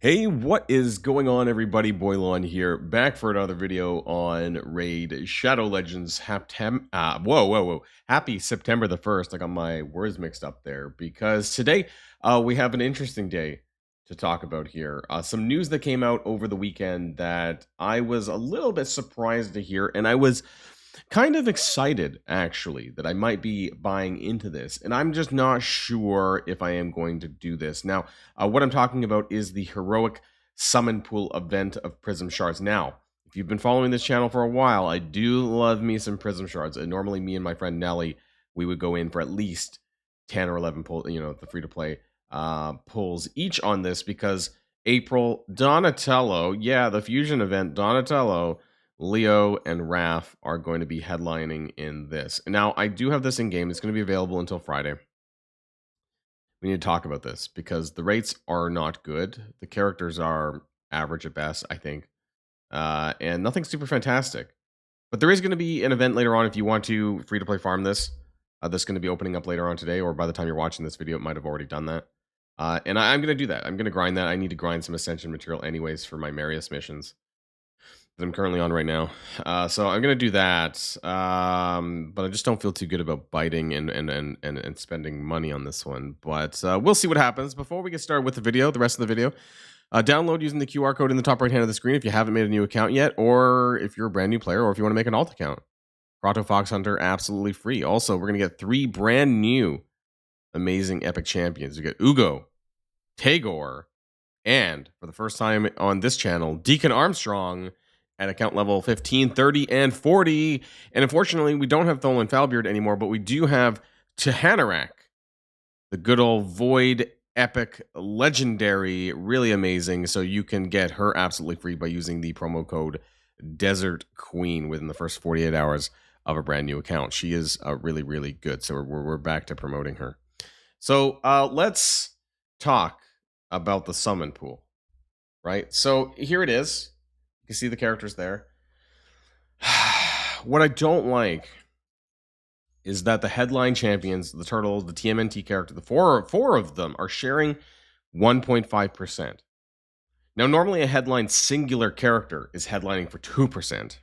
Hey, what is going on, everybody? Boilon here, back for another video on Raid Shadow Legends. Happy September the 1st. I got my words mixed up there because today we have an interesting day to talk about here. Some news that came out over the weekend that I was a little bit surprised to hear, and I was kind of excited actually that I might be buying into this, and I'm just not sure if I am going to do this. Now, what I'm talking about is the heroic summon pool event of Prism Shards. Now, if you've been following this channel for a while, I do love me some Prism Shards, and normally me and my friend Nelly, we would go in for at least 10 or 11 pull, the free-to-play pulls each on this, because April, Donatello, yeah, the fusion event, Donatello, Leo, and Raph are going to be headlining in this. Now, I do have this in game. It's going to be available until Friday. We need to talk about this because the rates are not good. The characters are average at best, I think, and nothing super fantastic. But there is going to be an event later on if you want to free-to-play farm this. This is going to be opening up later on today, or by the time you're watching this video, it might have already done that. And I'm going to do that. I'm going to grind that. I need to grind some Ascension material anyways for my Marius missions that I'm currently on right now. So I'm going to do that. But I just don't feel too good about biting and spending money on this one. But we'll see what happens. Before we get started with the video, the rest of the video, download using the QR code in the top right hand of the screen if you haven't made a new account yet, or if you're a brand new player, or if you want to make an alt account. Proto Fox Hunter, absolutely free. Also, we're going to get 3 brand new amazing epic champions. We get Ugo, Tagore, and for the first time on this channel, Deacon Armstrong at account level 15, 30, and 40. And unfortunately, we don't have Tholan Falbeard anymore, but we do have Tahanarak, the good old Void epic legendary, really amazing. So you can get her absolutely free by using the promo code Desert Queen within the first 48 hours of a brand new account. She is really, really good. So we're back to promoting her. So let's talk about the summon pool, right? So here it is. You can see the characters there. What I don't like is that the headline champions, the Turtles, the TMNT character, the four of them are sharing 1.5%. Now, normally a headline singular character is headlining for 2%.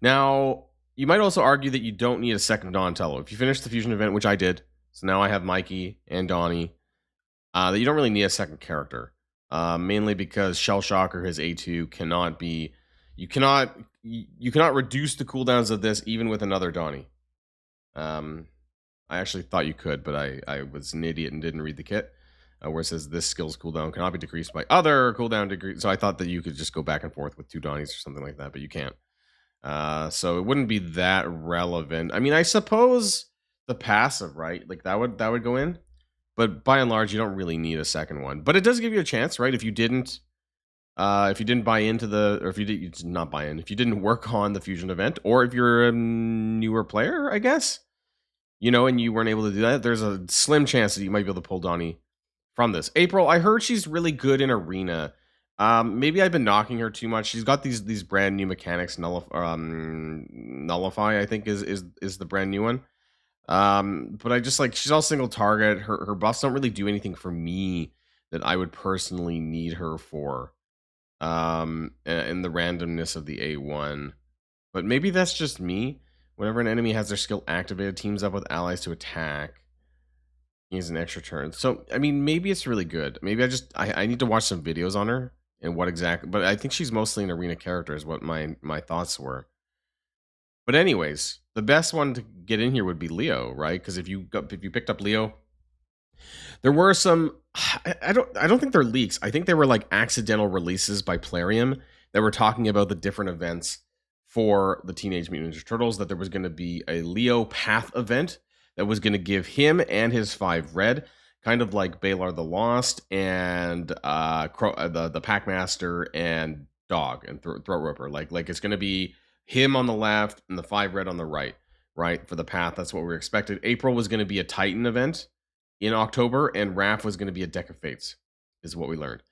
Now, you might also argue that you don't need a second Donatello. If you finish the fusion event, which I did, so now I have Mikey and Donnie, that you don't really need a second character. Mainly because Shell Shocker, his A2, cannot be... You cannot reduce the cooldowns of this even with another Donnie. I actually thought you could, but I was an idiot and didn't read the kit. Where it says this skill's cooldown cannot be decreased by other cooldown decrease. So I thought that you could just go back and forth with 2 Donnies or something like that, but you can't. So it wouldn't be that relevant. I mean, I suppose the passive, right? Like that would go in. But by and large, you don't really need a second one. But it does give you a chance, right? If you didn't buy into the, or if you did not buy in, if you didn't work on the fusion event, or if you're a newer player, I guess, and you weren't able to do that, there's a slim chance that you might be able to pull Donnie from this. April, I heard she's really good in Arena. Maybe I've been knocking her too much. She's got these brand new mechanics. Nullify, I think is the brand new one. But I just like, she's all single target. Her buffs don't really do anything for me that I would personally need her for. And the randomness of the A1. But maybe that's just me. Whenever an enemy has their skill activated, teams up with allies to attack. He has an extra turn. So, I mean, maybe it's really good. Maybe I need to watch some videos on her and what exactly. But I think she's mostly an arena character is what my thoughts were. But anyways, the best one to get in here would be Leo, right? Because if you picked up Leo, there were some. I don't think they're leaks. I think they were like accidental releases by PLARIUM that were talking about the different events for the Teenage Mutant Ninja Turtles. That there was going to be a Leo Path event that was going to give him and his 5 red, kind of like Balar the Lost and the Packmaster and Dog and Throat Ripper. Like it's going to be him on the left and the 5 red on the right for the path. That's what we expected. April was going to be a Titan event in October, and Raph was going to be a Deck of Fates, is what we learned.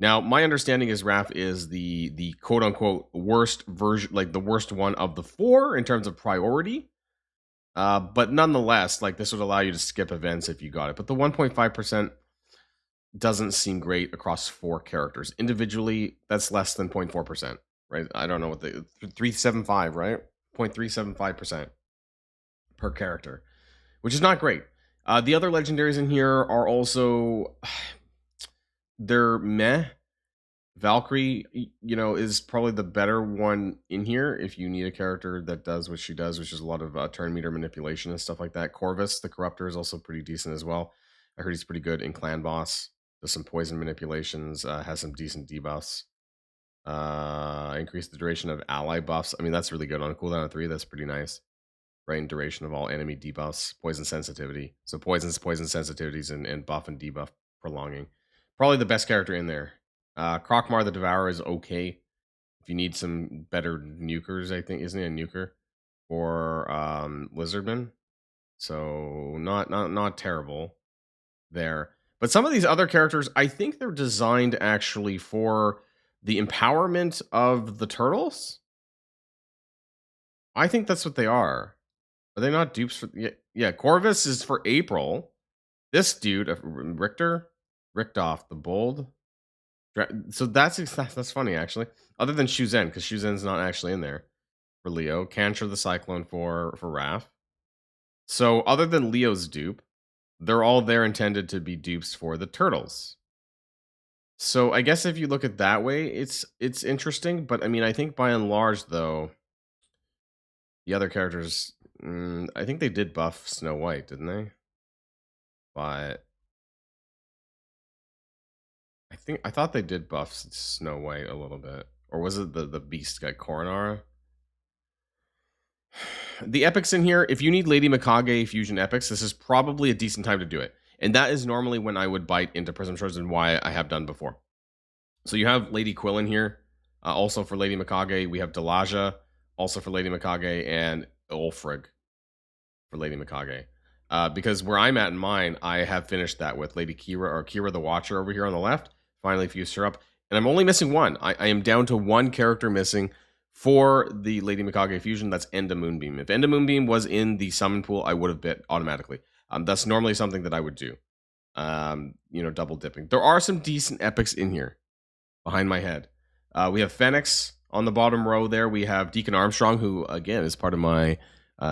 Now, my understanding is Raph is the quote unquote worst version, like the worst one of the 4 in terms of priority. But nonetheless, like this would allow you to skip events if you got it. But the 1.5%, doesn't seem great across 4 characters. Individually, that's less than 0.4%, right? I don't know what the 375, right? 0.375% per character, which is not great. The other legendaries in here are also they're meh. Valkyrie, is probably the better one in here if you need a character that does what she does, which is a lot of turn meter manipulation and stuff like that. Corvus, the Corruptor, is also pretty decent as well. I heard he's pretty good in Clan Boss. Does some poison manipulations, has some decent debuffs. Increase the duration of ally buffs. I mean, that's really good on a cooldown of 3. That's pretty nice. Right, in duration of all enemy debuffs, poison sensitivity. So poison sensitivities, and buff and debuff prolonging. Probably the best character in there. Krokmar the Devourer is okay. If you need some better nukers, I think, isn't he a nuker? Or Lizardman. So not terrible there. But some of these other characters, I think they're designed actually for the empowerment of the turtles. I think that's what they are. Are they not dupes for? Yeah, Corvus is for April. This dude, Richtoff the Bold. So that's funny actually. Other than Shuzen, because Shuzen's not actually in there for Leo. Cantor the Cyclone for Raph. So other than Leo's dupe, they're all there intended to be dupes for the turtles. So I guess if you look at it that way, it's interesting. But I mean, I think by and large, though, the other characters, I think they did buff Snow White, didn't they? But I thought they did buff Snow White a little bit, or was it the beast guy Koronara? The epics in here, if you need Lady Mikage fusion epics, this is probably a decent time to do it, and that is normally when I would bite into Prism Shards and why I have done before. So you have Lady Quill in here, also for Lady Mikage. We have Delaja, also for Lady Mikage, and Ulfrig for Lady Mikage. Because where I'm at in mine, I have finished that with Lady Kira, or Kira the Watcher over here on the left. Finally fused her up. And I'm only missing one. I am down to one character missing for the Lady Mikage fusion. That's Enda Moonbeam. If Enda Moonbeam was in the summon pool, I would have bit automatically. That's normally something that I would do. Double dipping. There are some decent epics in here behind my head. We have Phoenix on the bottom row there. We have Deacon Armstrong, who, again, is part of my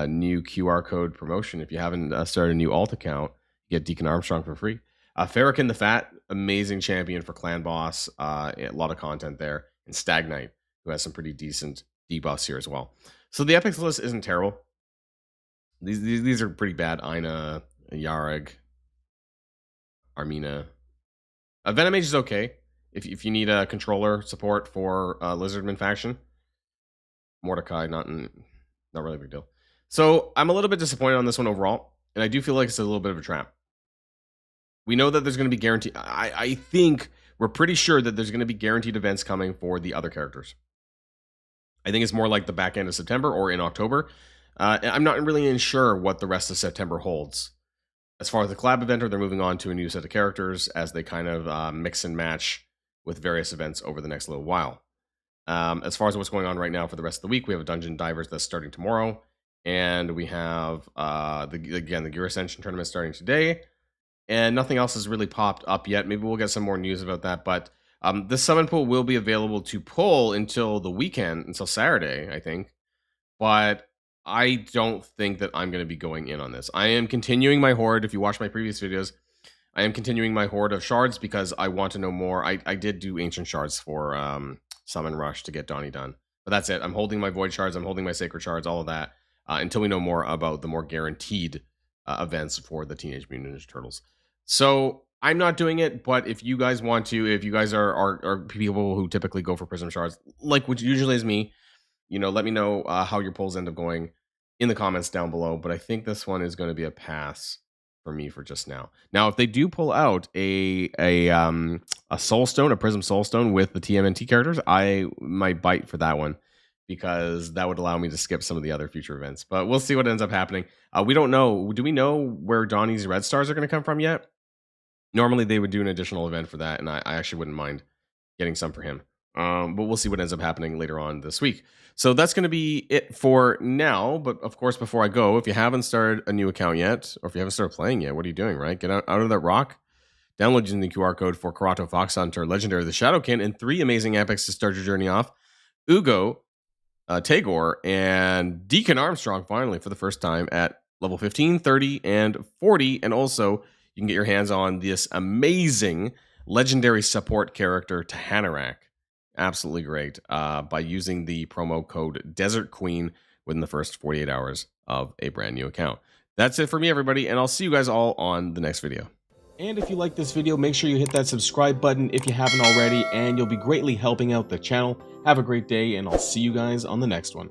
new QR code promotion. If you haven't started a new alt account, you get Deacon Armstrong for free. Farrakhan the Fat, amazing champion for Clan Boss. A lot of content there. And Stag Knight, who has some pretty decent debuffs here as well. So the epics list isn't terrible. These are pretty bad. Aina, Yareg, Armina. Venomage is okay if you need a controller support for Lizardman faction. Mordecai, not really a big deal. So I'm a little bit disappointed on this one overall, and I do feel like it's a little bit of a trap. We know that there's going to be guaranteed. I think we're pretty sure that there's going to be guaranteed events coming for the other characters. I think it's more like the back end of September or in October. I'm not really sure what the rest of September holds. As far as the collab event, they're moving on to a new set of characters as they kind of mix and match with various events over the next little while. As far as what's going on right now for the rest of the week, we have a Dungeon Divers that's starting tomorrow. And we have, the Gear Ascension tournament starting today. And nothing else has really popped up yet. Maybe we'll get some more news about that. But the summon pool will be available to pull until the weekend, until Saturday, I think. But I don't think that I'm going to be going in on this. I am continuing my horde. If you watch my previous videos, I am continuing my horde of shards because I want to know more. I did do ancient shards for Summon Rush to get Donnie done. But that's it. I'm holding my void shards. I'm holding my sacred shards, all of that, until we know more about the more guaranteed events for the Teenage Mutant Ninja Turtles. So I'm not doing it, but if you guys want to, if you guys are people who typically go for Prism Shards, like which usually is me, let me know how your polls end up going in the comments down below. But I think this one is going to be a pass for me for just now. Now, if they do pull out a Soul Stone, a Prism Soul Stone with the TMNT characters, I might bite for that one because that would allow me to skip some of the other future events. But we'll see what ends up happening. We don't know. Do we know where Donnie's Red Stars are going to come from yet? Normally, they would do an additional event for that, and I actually wouldn't mind getting some for him. But we'll see what ends up happening later on this week. So that's going to be it for now. But of course, before I go, if you haven't started a new account yet, or if you haven't started playing yet, what are you doing, right? Get out of that rock. Download using the QR code for Karato, Fox Hunter, Legendary the Shadowkin, and 3 amazing epics to start your journey off. Ugo, Tagore, and Deacon Armstrong finally for the first time at level 15, 30, and 40. And also, you can get your hands on this amazing legendary support character, Tahanarak. Absolutely great by using the promo code Desert Queen within the first 48 hours of a brand new account. That's it for me, everybody, and I'll see you guys all on the next video. And if you like this video, make sure you hit that subscribe button if you haven't already, and you'll be greatly helping out the channel. Have a great day, and I'll see you guys on the next one.